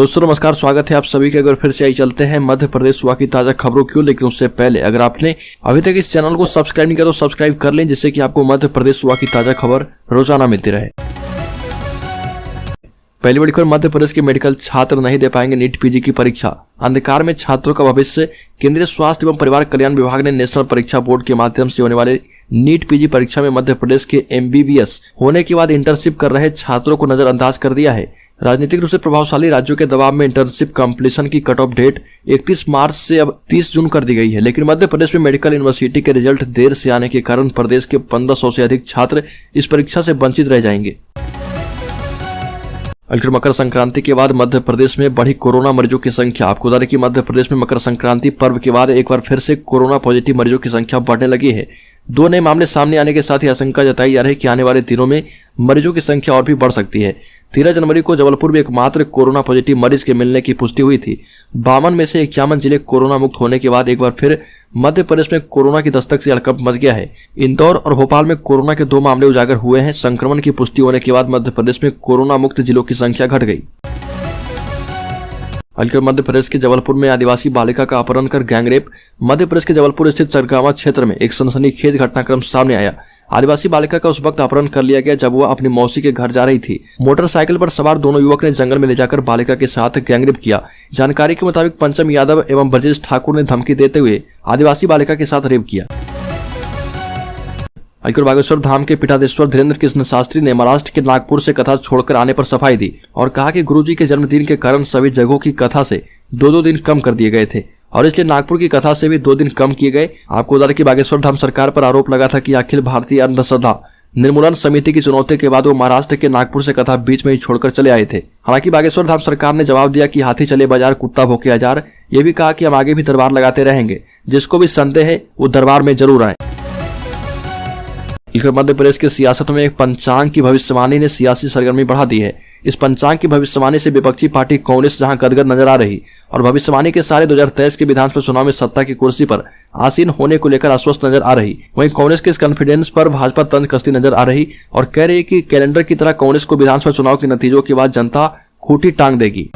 दोस्तों नमस्कार, स्वागत है आप सभी के। अगर फिर से आई चलते हैं मध्य प्रदेश हुआ की ताजा खबरों क्यों, लेकिन उससे पहले अगर आपने अभी तक इस चैनल को सब्सक्राइब नहीं किया तो सब्सक्राइब कर लें, जिससे कि आपको मध्य प्रदेश हुआ की ताजा खबर रोजाना मिलती रहे। पहली बड़ी खबर, मध्य प्रदेश के मेडिकल छात्र नहीं दे पाएंगे नीट पीजी की परीक्षा। अंधकार में छात्रों का भविष्य। केंद्रीय स्वास्थ्य एवं परिवार कल्याण विभाग ने नेशनल परीक्षा बोर्ड के माध्यम से होने वाले नीट पीजी परीक्षा में मध्य प्रदेश के MBBS होने के बाद इंटर्नशिप कर रहे छात्रों को नजरअंदाज कर दिया है। राजनीतिक रूप से प्रभावशाली राज्यों के दबाव में इंटर्नशिप कंप्लीशन की कट ऑफ डेट 31 मार्च से अब 30 जून कर दी गई है, लेकिन मध्य प्रदेश में मेडिकल यूनिवर्सिटी के रिजल्ट देर से आने के कारण प्रदेश के 1500 से अधिक छात्र इस परीक्षा से वंचित रह जाएंगे। मकर संक्रांति के बाद मध्य प्रदेश में बढ़ी कोरोना मरीजों की संख्या। आपको बता दें कि मध्य प्रदेश में मकर संक्रांति पर्व के बाद एक बार फिर से कोरोना पॉजिटिव मरीजों की संख्या बढ़ने लगी है। 2 नए मामले सामने आने के साथ ही आशंका जताई जा रही है कि आने वाले दिनों में मरीजों की संख्या और भी बढ़ सकती है। 13 जनवरी को जबलपुर में एकमात्र कोरोना पॉजिटिव मरीज के मिलने की पुष्टि हुई थी। 52 में से 51 जिले कोरोना मुक्त होने के बाद एक बार फिर मध्य प्रदेश में कोरोना की दस्तक से हड़कंप मच गया है। इंदौर और भोपाल में कोरोना के 2 मामले उजागर हुए हैं। संक्रमण की पुष्टि होने के बाद मध्य प्रदेश में कोरोना मुक्त जिलों की संख्या घट गई। मध्य प्रदेश के जबलपुर में आदिवासी बालिका का अपहरण कर गैंगरेप। मध्य प्रदेश के जबलपुर स्थित सरगावा क्षेत्र में एक सनसनीखेज घटनाक्रम सामने आया। आदिवासी बालिका का उस वक्त अपहरण कर लिया गया जब वह अपनी मौसी के घर जा रही थी। मोटरसाइकिल पर सवार दोनों युवक ने जंगल में ले जाकर बालिका के साथ गैंगरेप किया। जानकारी के मुताबिक पंचम यादव एवं ब्रजेश ठाकुर ने धमकी देते हुए आदिवासी बालिका के साथ रेप किया। बागेश्वर धाम के पीठाधीश्वर धीरेन्द्र कृष्ण शास्त्री ने महाराष्ट्र के नागपुर से कथा छोड़कर आने पर सफाई दी और कहा कि गुरुजी के जन्मदिन के कारण सभी जगहों की कथा से 2-2 दिन कम कर दिए गए थे और इसलिए नागपुर की कथा से भी 2 दिन कम किए गए। आपको बता दें कि बागेश्वर धाम सरकार पर आरोप लगा था कि अखिल भारतीय अंधश्रद्धा निर्मूलन समिति की चुनौती के बाद वो महाराष्ट्र के नागपुर से कथा बीच में ही छोड़कर चले आए थे। हालांकि बागेश्वर धाम सरकार ने जवाब दिया कि हाथी चले बाजार कुत्ता भोके हजार। ये भी कहा कि हम आगे भी दरबार लगाते रहेंगे, जिसको भी संदेह है वो दरबार में जरूर आए। मध्य प्रदेश की सियासत में एक पंचांग की भविष्यवाणी ने सियासी सरगर्मी बढ़ा दी है। इस पंचांग की भविष्यवाणी से विपक्षी पार्टी कांग्रेस जहां गदगद नजर आ रही और भविष्यवाणी के सारे 2023 के विधानसभा चुनाव में सत्ता की कुर्सी पर आसीन होने को लेकर आश्वस्त नजर आ रही, वहीं कांग्रेस के इस कॉन्फिडेंस पर भाजपा तंज कसती नजर आ रही और कह रही कि कैलेंडर की तरह कांग्रेस को विधानसभा चुनाव के नतीजों के बाद जनता खूंटी टांग देगी।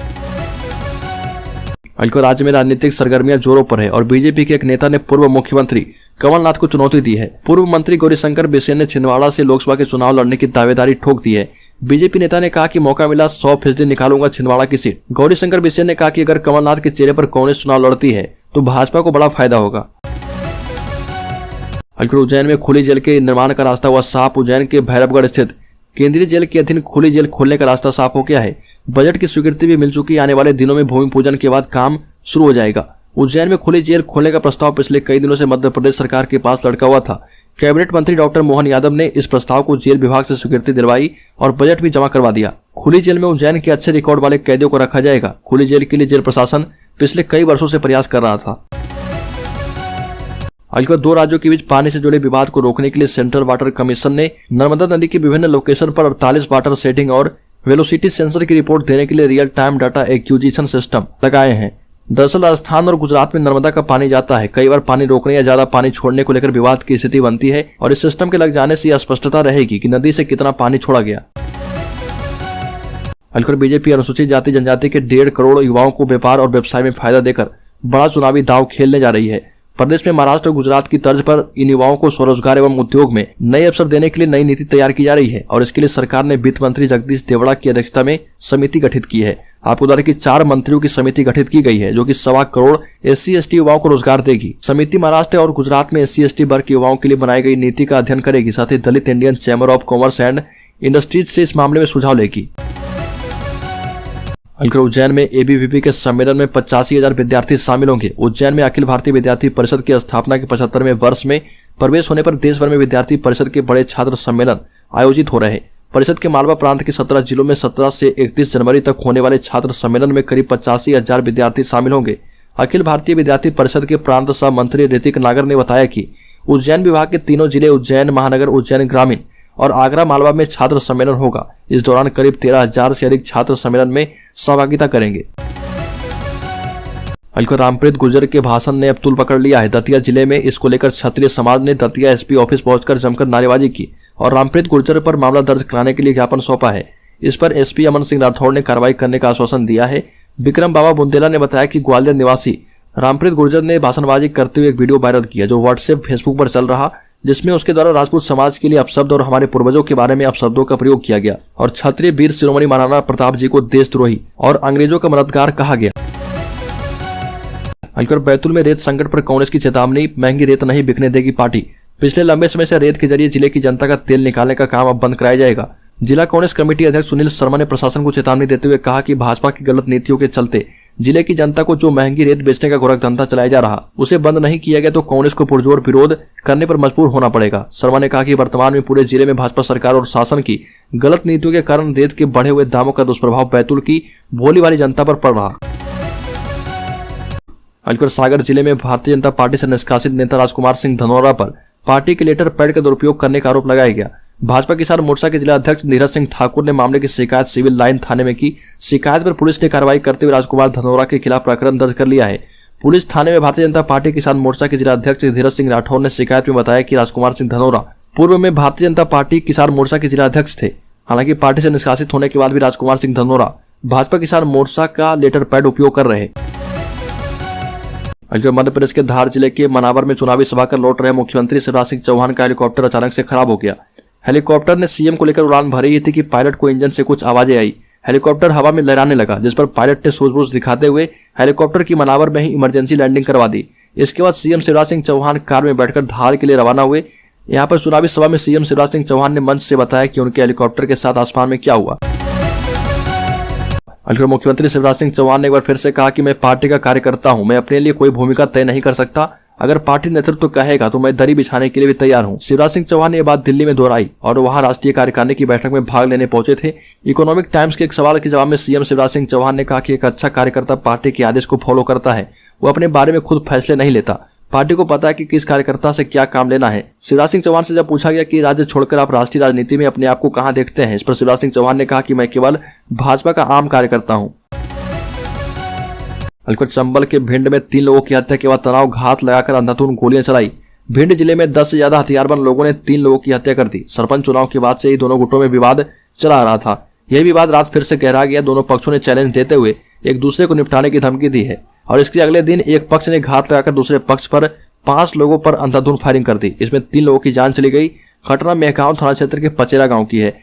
राज्य में राजनीतिक सरगर्मियां जोरों पर है और बीजेपी के एक नेता ने पूर्व मुख्यमंत्री कमलनाथ को चुनौती दी है। पूर्व मंत्री गौरीशंकर बिसेन ने छिंदवाड़ा से लोकसभा के चुनाव लड़ने की दावेदारी ठोक दी है। बीजेपी नेता ने कहा कि मौका मिला 100% निकालूंगा छिंदवाड़ा की सीट। गौरीशंकर बिसेन ने कहा कि अगर कमलनाथ के चेहरे पर कांग्रेस चुनाव लड़ती है तो भाजपा को बड़ा फायदा होगा। उज्जैन में खुली जेल के निर्माण का रास्ता हुआ साफ। उज्जैन के भैरवगढ़ स्थित केंद्रीय जेल के अधीन खुली जेल खोलने का रास्ता साफ हो गया है। बजट की स्वीकृति भी मिल चुकी है। आने वाले दिनों में भूमि पूजन के बाद काम शुरू हो जाएगा। उज्जैन में खुली जेल खोलने का प्रस्ताव पिछले कई दिनों से मध्य प्रदेश सरकार के पास लटका हुआ था। कैबिनेट मंत्री डॉक्टर मोहन यादव ने इस प्रस्ताव को जेल विभाग से स्वीकृति दिलवाई और बजट भी जमा करवा दिया। खुली जेल में उज्जैन के अच्छे रिकॉर्ड वाले कैदियों को रखा जाएगा। खुली जेल के लिए जेल प्रशासन पिछले कई वर्षों से प्रयास कर रहा था। 2 राज्यों के बीच पानी से जुड़े विवाद को रोकने के लिए सेंट्रल वाटर कमीशन ने नर्मदा नदी की विभिन्न लोकेशन पर 48 वाटर सेटिंग और वेलोसिटी सेंसर की रिपोर्ट देने के लिए real time data acquisition system लगाए हैं। दरअसल राजस्थान और गुजरात में नर्मदा का पानी जाता है। कई बार पानी रोकने या ज्यादा पानी छोड़ने को लेकर विवाद की स्थिति बनती है और इस सिस्टम के लग जाने से यह स्पष्टता रहेगी कि नदी से कितना पानी छोड़ा गया। बीजेपी अनुसूचित जाति जनजाति के 1.5 करोड़ युवाओं को व्यापार और व्यवसाय में फायदा देकर बड़ा चुनावी दांव खेलने जा रही है। प्रदेश में महाराष्ट्र और गुजरात की तर्ज पर इन युवाओं को स्वरोजगार एवं उद्योग में नए अवसर देने के लिए नई नीति तैयार की जा रही है और इसके लिए सरकार ने वित्त मंत्री जगदीश देवड़ा की अध्यक्षता में समिति गठित की है। आपको बता दें कि 4 मंत्रियों की समिति गठित की गई है जो कि 1.25 करोड़ SC/ST युवाओं को रोजगार देगी। समिति महाराष्ट्र और गुजरात में SC/ST वर्ग के युवाओं के लिए बनाई गई नीति का अध्ययन करेगी, साथ ही Dalit Indian Chamber of Commerce and Industries से इस मामले में सुझाव लेगी। उज्जैन में ABVP के सम्मेलन में 85,000 विद्यार्थी शामिल होंगे। उज्जैन में अखिल भारतीय विद्यार्थी परिषद की स्थापना के 75वें वर्ष में प्रवेश होने पर देश भर में विद्यार्थी परिषद के बड़े छात्र सम्मेलन आयोजित हो रहे हैं। परिषद के मालवा प्रांत के 17 जिलों में 17 से 31 जनवरी तक होने वाले छात्र सम्मेलन में करीब 85,000 विद्यार्थी शामिल होंगे। अखिल भारतीय विद्यार्थी परिषद के प्रांत सह मंत्री ऋतिक नागर ने बताया कि उज्जैन विभाग के 3 जिले उज्जैन महानगर, उज्जैन ग्रामीण और आगरा मालवा में छात्र सम्मेलन होगा। इस दौरान करीब 13,000 से अधिक छात्र सम्मेलन में सहभागिता करेंगे। रामप्रीत गुर्जर के भाषण ने अब तूल पकड़ लिया है। दतिया जिले में इसको लेकर क्षत्रिय समाज ने दतिया SP ऑफिस पहुंचकर जमकर नारेबाजी की और रामप्रीत गुर्जर पर मामला दर्ज कराने के लिए ज्ञापन सौंपा है। इस पर SP अमन सिंह राठौड़ ने कार्रवाई करने का आश्वासन दिया है। विक्रम बाबा बुंदेला ने बताया कि ग्वालियर निवासी रामप्रीत गुर्जर ने भाषणबाजी करते हुए एक वीडियो वायरल किया जो व्हाट्सएप फेसबुक पर चल रहा, जिसमें उसके द्वारा राजपूत समाज के लिए अपशब्द और हमारे पूर्वजों के बारे में अपशब्दों का प्रयोग किया गया और क्षत्रिय वीर शिरोमणि महाराणा प्रताप जी को देशद्रोही और अंग्रेजों का मददगार कहा गया। अंकर बैतूल में रेत संकट पर कांग्रेस की चेतावनी, महंगी रेत नहीं बिकने देगी पार्टी। पिछले लंबे समय से रेत के जरिए जिले की जनता का तेल निकालने का काम अब बंद कराया जाएगा। जिला कांग्रेस कमेटी अध्यक्ष सुनील शर्मा ने प्रशासन को चेतावनी देते हुए कहा कि भाजपा की गलत नीतियों के चलते जिले की जनता को जो महंगी रेत बेचने का गोरख धंधा चलाया जा रहा, उसे बंद नहीं किया गया तो कांग्रेस को पुरजोर विरोध करने पर मजबूर होना पड़ेगा। शर्मा ने कहा कि वर्तमान में पूरे जिले में भाजपा सरकार और शासन की गलत नीतियों के कारण रेत के बढ़े हुए दामों का दुष्प्रभाव बैतूल की भोली वाली जनता पर पड़ रहा। अंकुर सागर जिले में भारतीय जनता पार्टी से निष्कासित नेता राजकुमार सिंह धनोरा पर पार्टी के लेटर पैड का दुरुपयोग करने का आरोप लगाया गया। भाजपा किसान मोर्चा के जिला अध्यक्ष नीरज सिंह ठाकुर ने मामले की शिकायत सिविल लाइन थाने में की। शिकायत पर पुलिस ने कार्रवाई करते हुए राजकुमार धनोरा के खिलाफ प्रकरण दर्ज कर लिया है। पुलिस थाने में भारतीय जनता पार्टी किसान मोर्चा के जिला अध्यक्ष धीरज सिंह राठौर ने शिकायत में बताया कि राजकुमार सिंह धनोरा पूर्व में भारतीय जनता पार्टी किसान मोर्चा के जिला अध्यक्ष थे। हालांकि पार्टी से निष्कासित होने के बाद भी राजकुमार सिंह धनोरा भाजपा किसान मोर्चा का लेटर पैड उपयोग कर रहे। मध्य प्रदेश के धार जिले के मनावर में चुनावी सभा कर लौट रहे मुख्यमंत्री शिवराज सिंह चौहान का हेलीकॉप्टर अचानक से खराब हो गया। हेलीकॉप्टर ने सीएम को लेकर उड़ान भरी ही थी कि पायलट को इंजन से कुछ आवाजें आई। हेलीकॉप्टर हवा में लहराने लगा, जिस पर पायलट ने सूझबूझ दिखाते हुए हेलीकॉप्टर की मनावर में ही इमरजेंसी लैंडिंग करवा दी। इसके बाद सीएम शिवराज सिंह चौहान कार में बैठकर धार के लिए रवाना हुए। यहाँ पर चुनावी सभा में सीएम शिवराज सिंह चौहान ने मंच से बताया कि उनके हेलीकॉप्टर के साथ आसमान में क्या हुआ। मुख्यमंत्री शिवराज सिंह चौहान ने एक बार फिर से कहा कि मैं पार्टी का कार्यकर्ता हूं, मैं अपने लिए कोई भूमिका तय नहीं कर सकता। अगर पार्टी नेतृत्व कहेगा तो मैं दरी बिछाने के लिए भी तैयार हूं। शिवराज सिंह चौहान ने यह बात दिल्ली में दोहराई और वहां राष्ट्रीय कार्यकारिणी की बैठक में भाग लेने पहुंचे थे। इकोनॉमिक टाइम्स के एक सवाल के जवाब में सीएम शिवराज सिंह चौहान ने कहा कि एक अच्छा कार्यकर्ता पार्टी के आदेश को फॉलो करता है, वो अपने बारे में खुद फैसले नहीं लेता। पार्टी को पता है कि किस कार्यकर्ता से क्या काम लेना है। शिवराज सिंह चौहान से जब पूछा गया कि राज्य छोड़कर आप राष्ट्रीय राजनीति में अपने आप को कहां देखते हैं, इस पर शिवराज सिंह चौहान ने कहा कि मैं केवल भाजपा का आम कार्यकर्ता हूं। चंबल के भिंड में 3 लोगों की हत्या के बाद तनाव घात लगाकर अंधाधुंध गोलियां चलाई। भिंड जिले में 10 से ज्यादा हथियारबंद लोगों ने 3 लोगों की हत्या कर दी। सरपंच चुनाव के बाद से ही दोनों गुटों में विवाद चला आ रहा था। यह विवाद रात फिर से गहरा गया। दोनों पक्षों ने चैलेंज देते हुए एक दूसरे को निपटाने की धमकी दी है और इसके अगले दिन एक पक्ष ने घात लगाकर दूसरे पक्ष पर 5 लोगों पर अंधाधुंध फायरिंग कर दी। इसमें 3 लोगों की जान चली गई। घटना मेहगांव थाना क्षेत्र के पचेरा गांव की है।